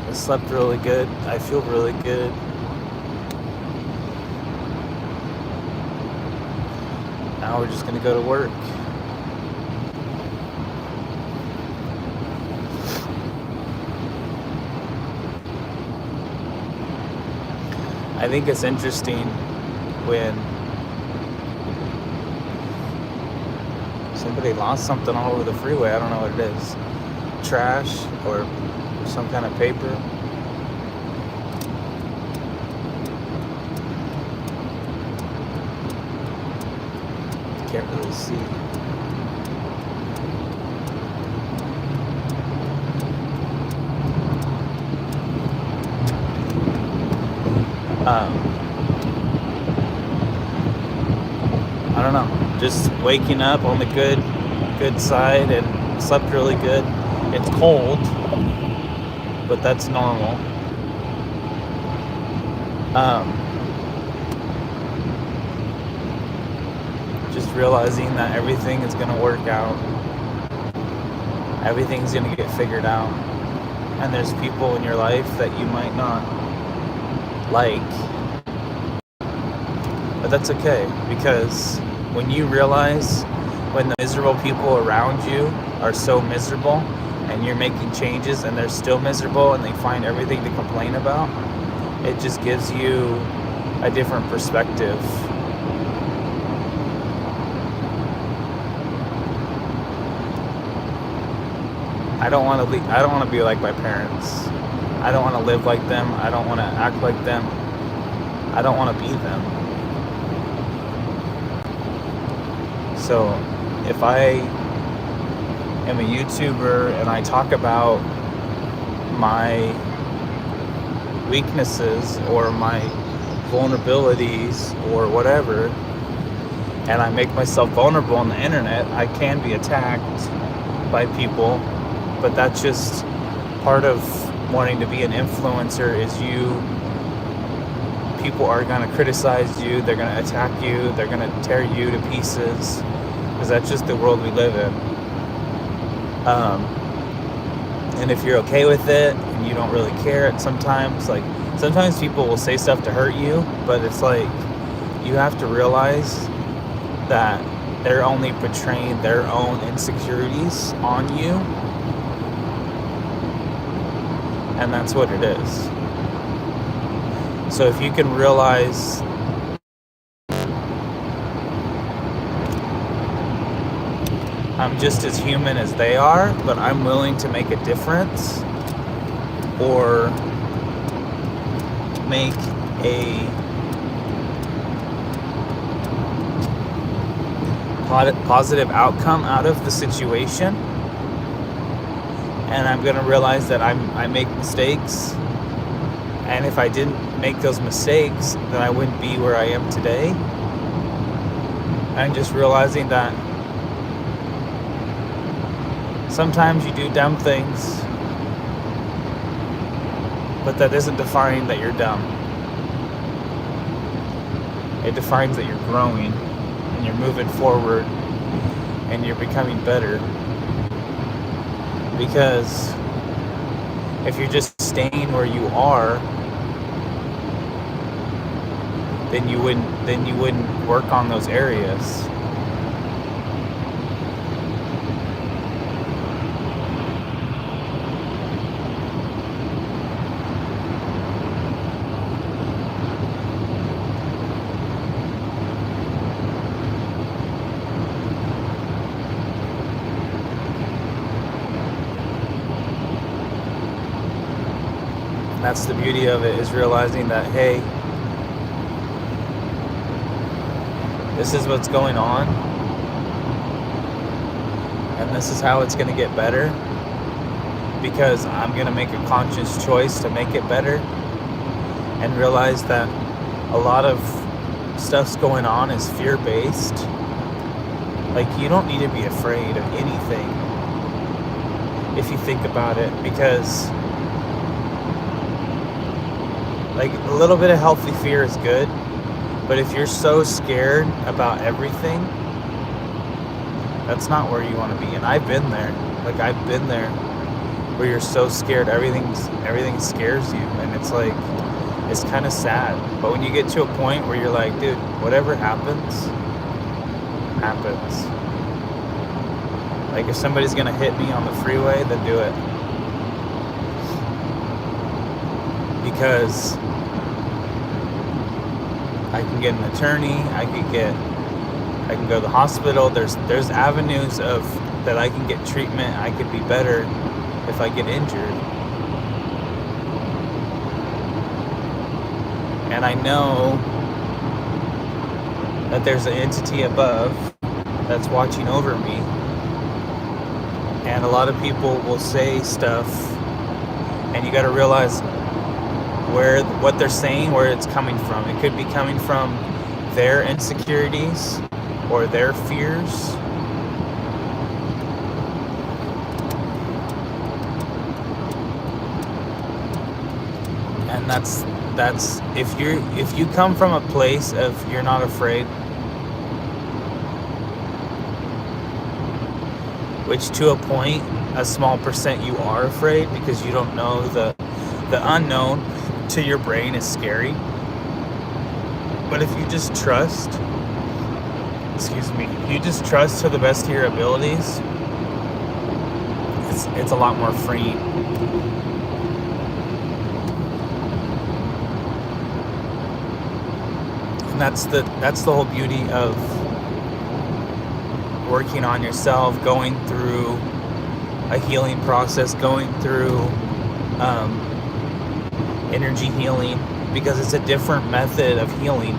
I slept really good. I feel really good. Now we're just gonna go to work. I think it's interesting when somebody lost something all over the freeway. I don't know what it is. Trash or some kind of paper. Can't really see. I don't know. Just waking up on the good side and slept really good. It's cold, but that's normal. Just realizing that everything is going to work out. Everything's going to get figured out. And there's people in your life that you might not like. But that's okay, because when you realize when the miserable people around you are so miserable and you're making changes and they're still miserable and they find everything to complain about, it just gives you a different perspective. I don't want to be like my parents. I don't want to live like them. I don't want to act like them. I don't want to be them. So if I am a YouTuber and I talk about my weaknesses or my vulnerabilities or whatever, and I make myself vulnerable on the internet, I can be attacked by people, but that's just part of wanting to be an influencer. Is people are going to criticize you, they're going to attack you, they're going to tear you to pieces, because that's just the world we live in. And if you're okay with it and you don't really care, sometimes people will say stuff to hurt you, but it's like you have to realize that they're only portraying their own insecurities on you, and that's what it is. So if you can realize I'm just as human as they are, but I'm willing to make a difference or make a positive outcome out of the situation, and I'm going to realize that I make mistakes, and if I didn't make those mistakes, then I wouldn't be where I am today. I'm just realizing that sometimes you do dumb things, but that doesn't define that you're dumb. It defines that you're growing and you're moving forward and you're becoming better. Because if you're just staying where you are, then you wouldn't work on those areas. That's the beauty of it, is realizing that, hey, this is what's going on, and this is how it's going to get better, because I'm going to make a conscious choice to make it better, and realize that a lot of stuff's going on is fear-based. Like, you don't need to be afraid of anything if you think about it, because like a little bit of healthy fear is good, but if you're so scared about everything, that's not where you want to be. And I've been there. where you're so scared everything scares you, and it's like, it's kind of sad. But when you get to a point where you're like, dude, whatever happens, happens. Like, if somebody's gonna hit me on the freeway, then do it. Because I can get an attorney, I can go to the hospital. There's avenues of that I can get treatment. I could be better if I get injured. And I know that there's an entity above that's watching over me. And a lot of people will say stuff, and you got to realize what they're saying, where it's coming from. It could be coming from their insecurities or their fears. And that's if you come from a place of you're not afraid, which to a point, a small percent you are afraid, because you don't know the unknown to your brain is scary. But if you just trust, you just trust to the best of your abilities, it's a lot more freeing. And that's the whole beauty of working on yourself, going through a healing process, going through energy healing, because it's a different method of healing.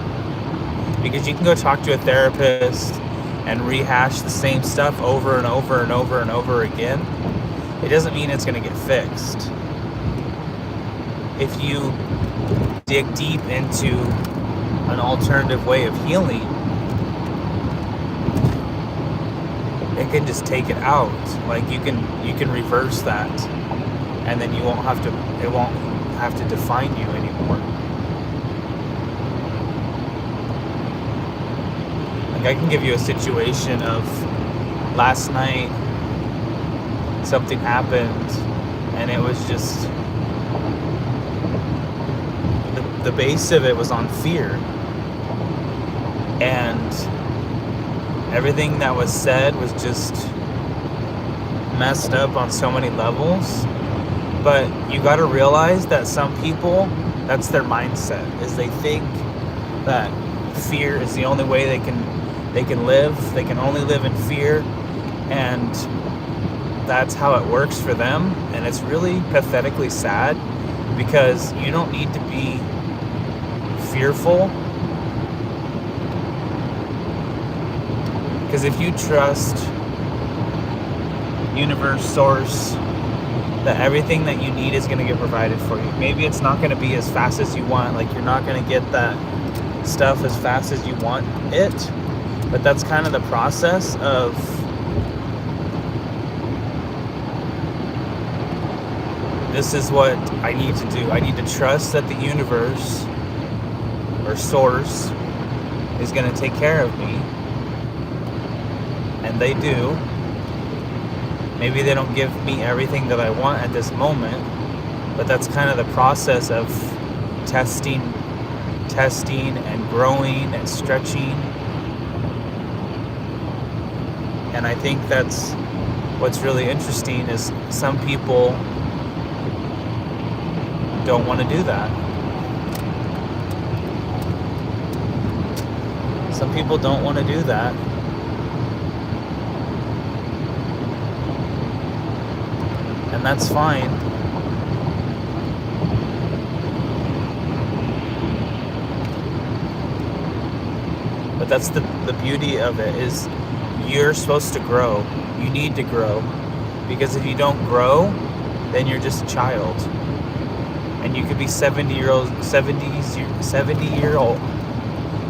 Because you can go talk to a therapist and rehash the same stuff over and over and over and over again. It doesn't mean it's going to get fixed. If you dig deep into an alternative way of healing, it can just take it out. Like, you can reverse that, and then it won't have to define you anymore. Like, I can give you a situation of last night, something happened, and it was just, the base of it was on fear. And everything that was said was just messed up on so many levels. But you got to realize that some people, that's their mindset, is they think that fear is the only way they can live. They can only live in fear, and that's how it works for them. And it's really pathetically sad, because you don't need to be fearful. Because if you trust universe, source, that everything that you need is going to get provided for you. Maybe it's not going to be as fast as you want. Like, you're not going to get that stuff as fast as you want it. But that's kind of the process of this is what I need to do. I need to trust that the universe or source is going to take care of me. And they do. Maybe they don't give me everything that I want at this moment, but that's kind of the process of testing and growing and stretching. And I think that's what's really interesting, is some people don't want to do that. Some people don't want to do that. And that's fine. But that's the beauty of it, is you're supposed to grow. You need to grow. Because if you don't grow, then you're just a child. And you could be 70 year old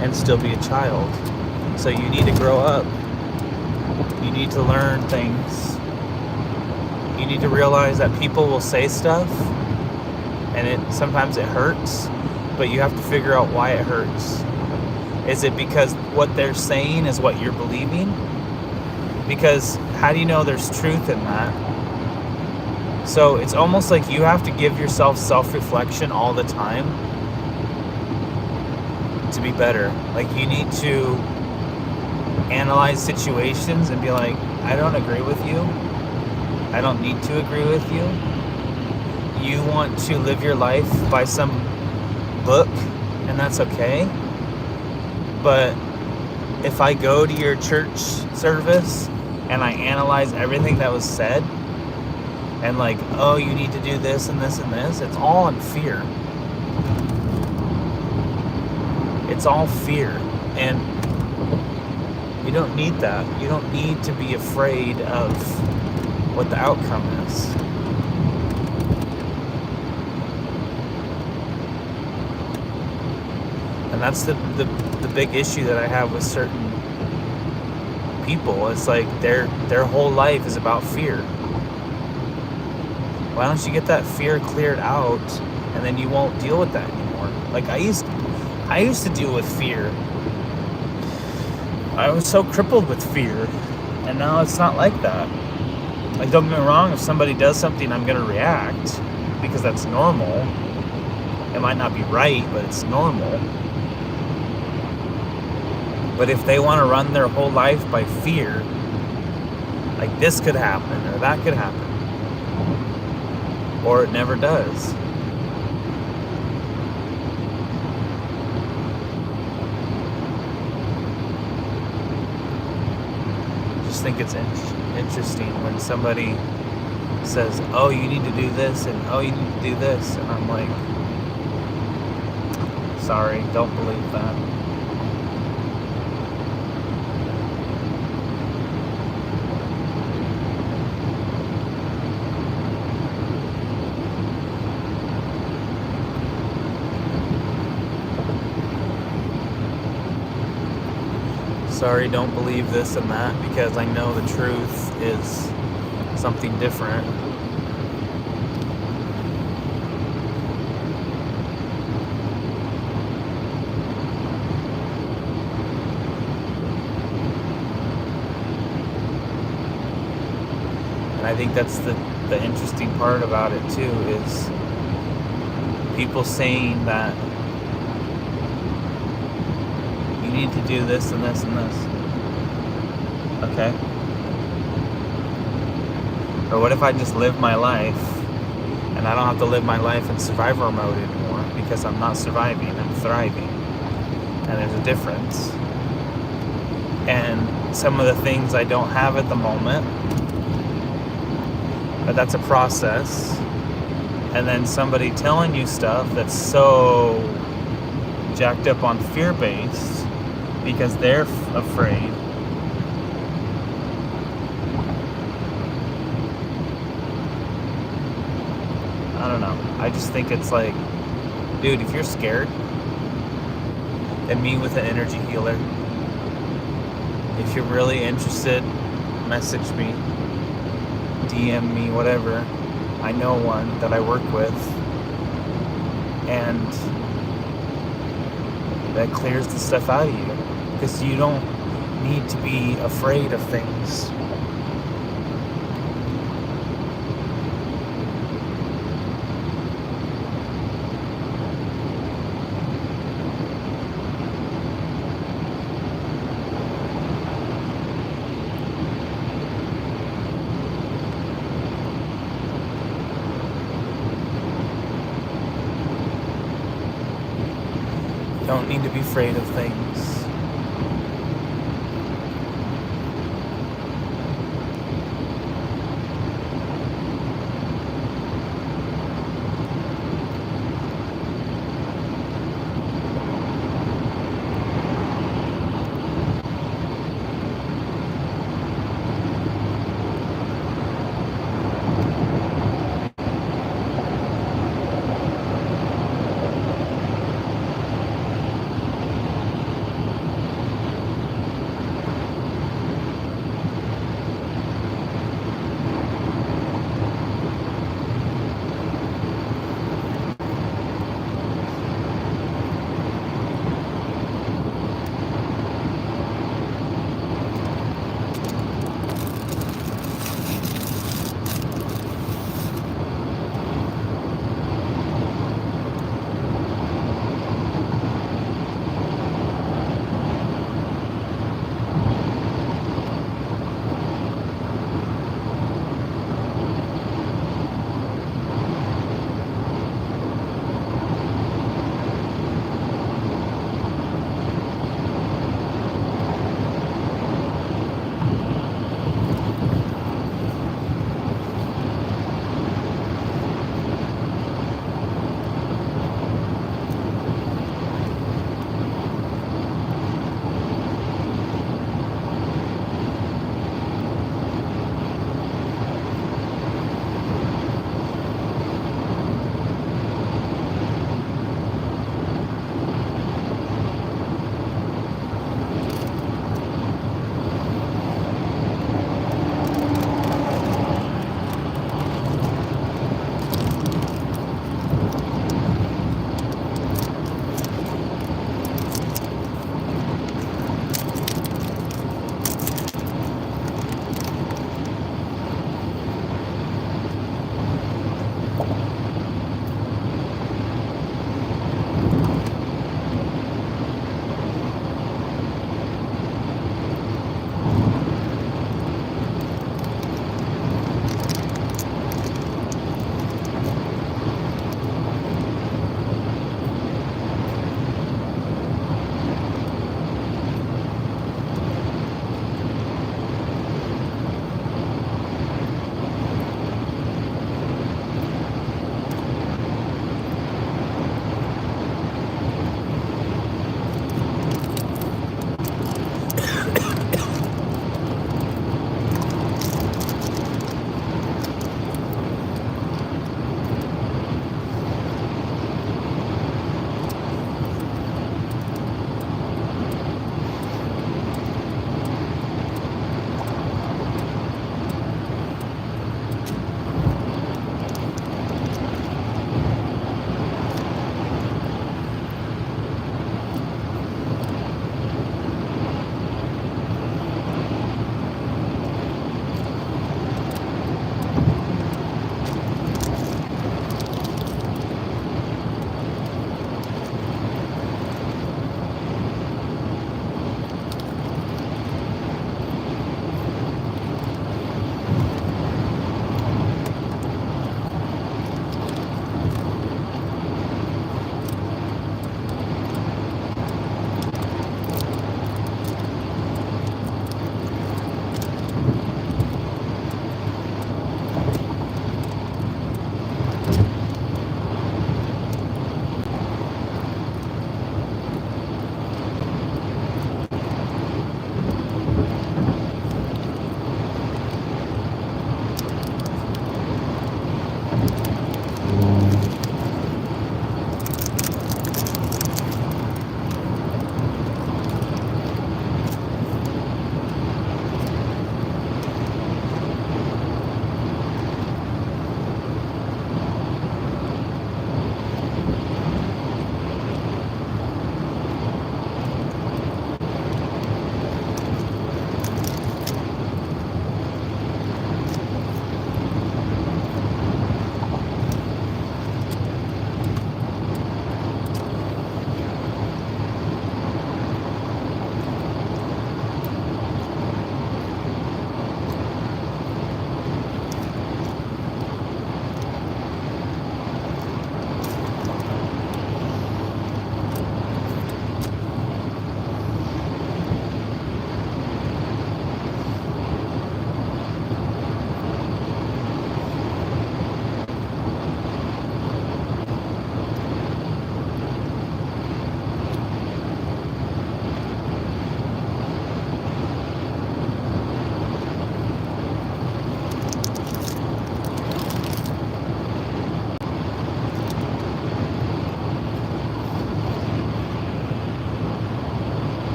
and still be a child. So you need to grow up. You need to learn things. You need to realize that people will say stuff, and sometimes it hurts, but you have to figure out why it hurts. Is it because what they're saying is what you're believing? Because how do you know there's truth in that? So it's almost like you have to give yourself self-reflection all the time to be better. Like you need to analyze situations and be like, I don't agree with you. I don't need to agree with you. You want to live your life by some book, and that's okay. But if I go to your church service and I analyze everything that was said, and like, oh, you need to do this and this and this, it's all in fear. It's all fear. And you don't need that. You don't need to be afraid of what the outcome is. And that's the big issue that I have with certain people. It's like their whole life is about fear. Why don't you get that fear cleared out, and then you won't deal with that anymore? Like I used to deal with fear. I was so crippled with fear, and now it's not like that. Like, don't get me wrong, if somebody does something, I'm gonna react because that's normal. It might not be right, but it's normal. But if they want to run their whole life by fear, like this could happen or that could happen, or it never does. I just think it's interesting when somebody says, oh, you need to do this, and oh, you need to do this, and I'm like, sorry, don't believe that. Sorry, don't believe this and that, because I know the truth is something different. And I think that's the interesting part about it too, is people saying that you need to do this and this and this. Okay. Or what if I just live my life and I don't have to live my life in survivor mode anymore, because I'm not surviving, I'm thriving. And there's a difference. And some of the things I don't have at the moment, but that's a process. And then somebody telling you stuff that's so jacked up on fear-based because they're afraid. I don't know. I just think it's like, dude, if you're scared, then meet with an energy healer. If you're really interested, message me, DM me, whatever. I know one that I work with, and that clears the stuff out of you, because you don't need to be afraid of things. Don't need to be afraid of things.